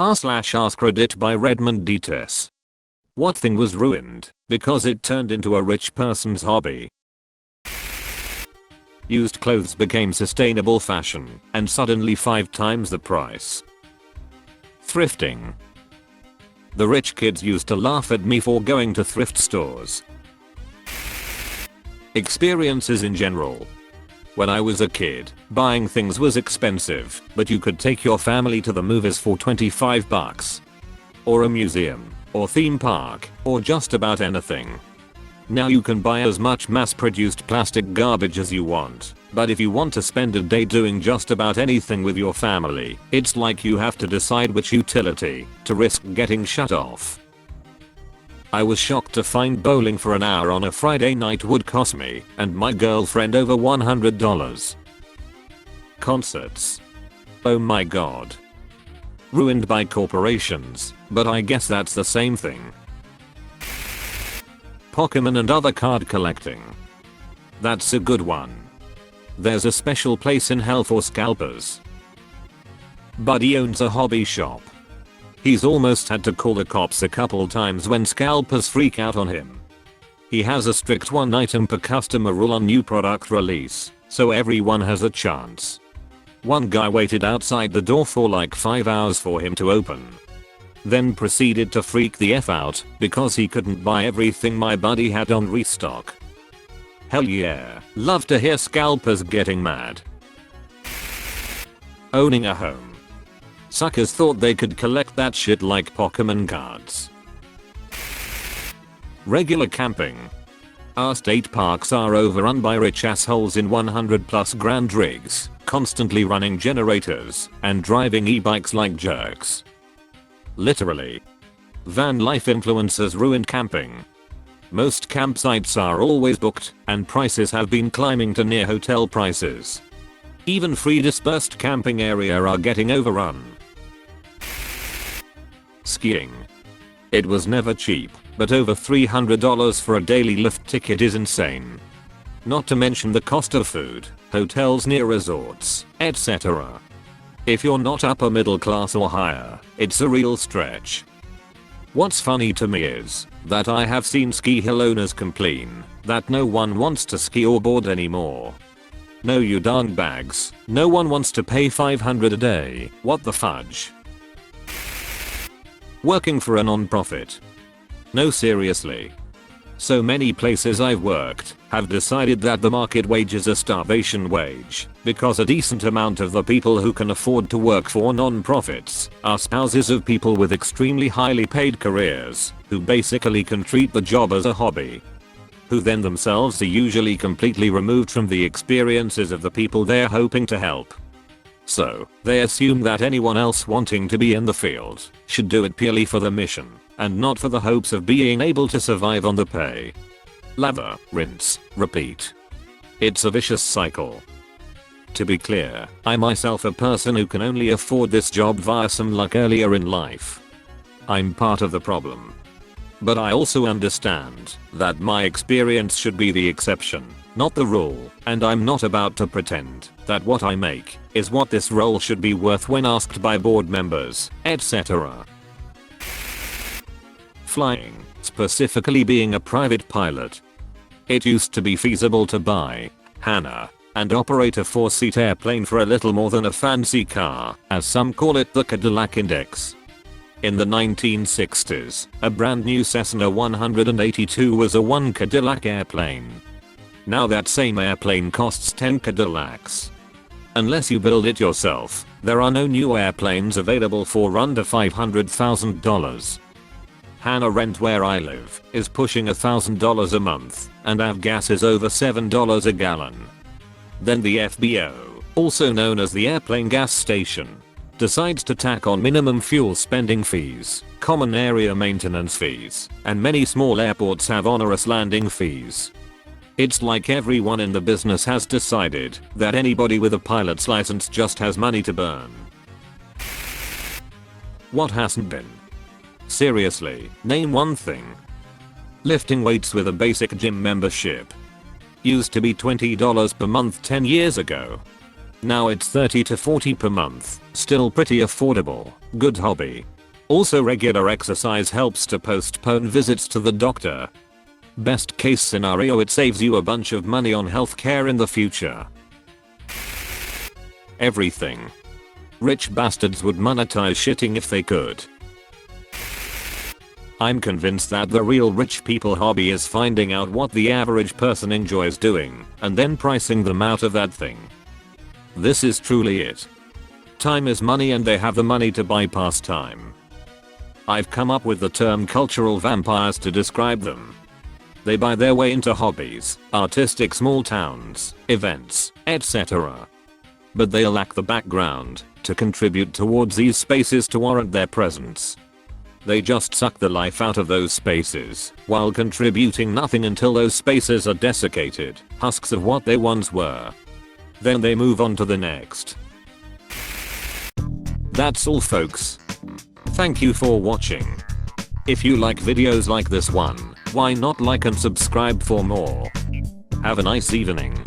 r/AskReddit by Redmond Dts. What thing was ruined because it turned into a rich person's hobby? Used clothes became sustainable fashion and suddenly 5 times the price. Thrifting. The rich kids used to laugh at me for going to thrift stores. Experiences in general. When I was a kid, buying things was expensive, but you could take your family to the movies for $25. Or a museum, or theme park, or just about anything. Now you can buy as much mass-produced plastic garbage as you want, but if you want to spend a day doing just about anything with your family, it's like you have to decide which utility to risk getting shut off. I was shocked to find bowling for an hour on a Friday night would cost me and my girlfriend over $100. Concerts. Oh my god. Ruined by corporations, but I guess that's the same thing. Pokemon and other card collecting. That's a good one. There's a special place in hell for scalpers. Buddy owns a hobby shop. He's almost had to call the cops a couple times when scalpers freak out on him. He has a strict 1 item per customer rule on new product release, so everyone has a chance. One guy waited outside the door for like 5 hours for him to open. Then proceeded to freak the F out because he couldn't buy everything my buddy had on restock. Hell yeah, love to hear scalpers getting mad. Owning a home. Suckers thought they could collect that shit like Pokemon cards. Regular camping. Our state parks are overrun by rich assholes in 100+ grand rigs, constantly running generators and driving e-bikes like jerks. Literally. Van life influencers ruined camping. Most campsites are always booked and prices have been climbing to near hotel prices. Even free dispersed camping area are getting overrun. Skiing. It was never cheap, but over $300 for a daily lift ticket is insane. Not to mention the cost of food, hotels near resorts, etc. If you're not upper middle class or higher, it's a real stretch. What's funny to me is that I have seen ski hill owners complain that no one wants to ski or board anymore. No you darn bags, no one wants to pay $500 a day, what the fudge. Working for a non-profit. No seriously. So many places I've worked have decided that the market wage is a starvation wage because a decent amount of the people who can afford to work for non-profits are spouses of people with extremely highly paid careers who basically can treat the job as a hobby. Who then themselves are usually completely removed from the experiences of the people they're hoping to help. So, they assume that anyone else wanting to be in the field should do it purely for the mission, and not for the hopes of being able to survive on the pay. Lather, rinse, repeat. It's a vicious cycle. To be clear, I myself a person who can only afford this job via some luck earlier in life. I'm part of the problem. But I also understand that my experience should be the exception, not the rule, and I'm not about to pretend that what I make is what this role should be worth when asked by board members, etc. Flying, specifically being a private pilot. It used to be feasible to buy, Hannah, and operate a 4-seat airplane for a little more than a fancy car, as some call it the Cadillac Index. In the 1960s, a brand new Cessna 182 was a 1 Cadillac airplane. Now that same airplane costs 10 Cadillacs. Unless you build it yourself, there are no new airplanes available for under $500,000. Hannah rent where I live is pushing $1,000 a month, and avgas is over $7 a gallon. Then the FBO, also known as the airplane gas station, decides to tack on minimum fuel spending fees, common area maintenance fees, and many small airports have onerous landing fees. It's like everyone in the business has decided that anybody with a pilot's license just has money to burn. What hasn't been? Seriously, name one thing. Lifting weights with a basic gym membership. Used to be $20 per month 10 years ago. Now it's 30 to 40 per month, still pretty affordable, good hobby. Also regular exercise helps to postpone visits to the doctor. Best case scenario, it saves you a bunch of money on healthcare in the future. Everything. Rich bastards would monetize shitting if they could. I'm convinced that the real rich people hobby is finding out what the average person enjoys doing, and then pricing them out of that thing. This is truly it. Time is money and they have the money to buy pastime. I've come up with the term cultural vampires to describe them. They buy their way into hobbies, artistic small towns, events, etc. But they lack the background to contribute towards these spaces to warrant their presence. They just suck the life out of those spaces while contributing nothing until those spaces are desiccated, husks of what they once were. Then they move on to the next. That's all folks. Thank you for watching. If you like videos like this one, why not like and subscribe for more? Have a nice evening.